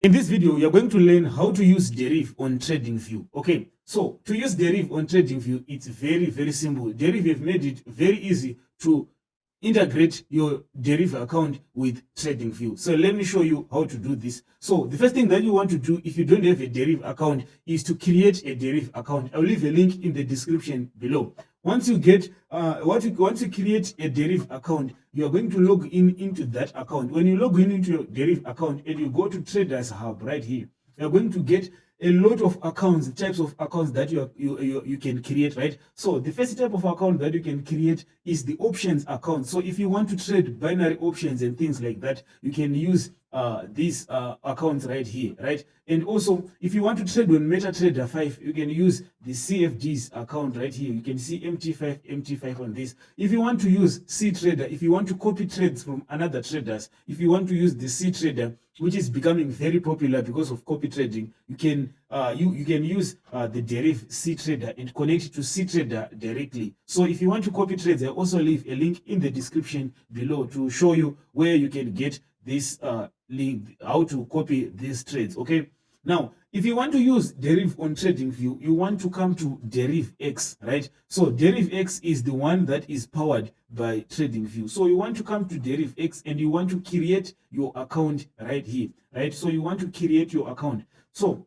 In this video, you're going to learn how to use Deriv on Tradingview. Okay, so to use Deriv on Tradingview, it's very simple. Deriv have made it very easy to integrate your Deriv account with Tradingview. So let me show you how to do this. So the first thing that you want to do if you don't have a Deriv account is to create a Deriv account. I'll leave a link in the description below. Once you get once you create a Deriv account, you are going to log in into that account. When you log in into your Deriv account and you go to Traders Hub right here, you're going to get a lot of accounts, types of accounts that you can create, right? So the first type of account that you can create is the options account. So if you want to trade binary options and things like that, you can use these accounts right here, right? And also, if you want to trade on MetaTrader 5, you can use the CFDs account right here. You can see MT5 on this. If you want to use C Trader, if you want to copy trades from another traders, if you want to use the C Trader, which is becoming very popular because of copy trading, you can you can use the Deriv C Trader and connect it to C Trader directly. So if you want to copy trades, I also leave a link in the description below to show you where you can get this link, how to copy these trades. Okay, now if you want to use Deriv on Tradingview, you want to come to Deriv X, right? So Deriv X is the one that is powered by Tradingview. So you want to come to Deriv X and you want to create your account right here, right? So you want to create your account. So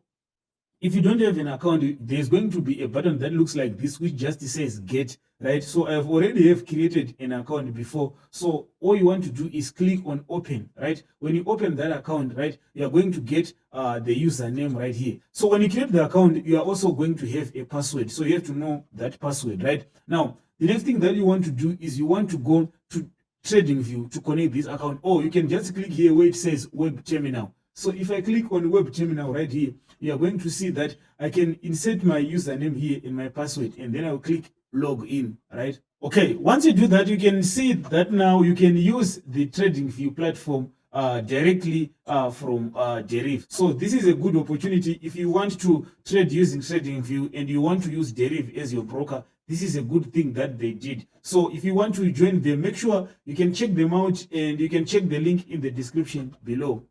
if you don't have an account, there's going to be a button that looks like this, which just says get, right? So I've already have created an account before. So all you want to do is click on open, right? When you open that account, right, you are going to get the username right here. So when you create the account, you are also going to have a password. So you have to know that password, right? Now, the next thing that you want to do is you want to go to Tradingview to connect this account. Or you can just click here where it says web terminal. So if I click on web terminal right here, you are going to see that I can insert my username here in my password, and then I'll click log in, right? Okay, once you do that, you can see that now you can use the Tradingview platform directly from Deriv. So this is a good opportunity if you want to trade using Tradingview and you want to use Deriv as your broker. This is a good thing that they did. So if you want to join them, make sure you can check them out, and you can check the link in the description below.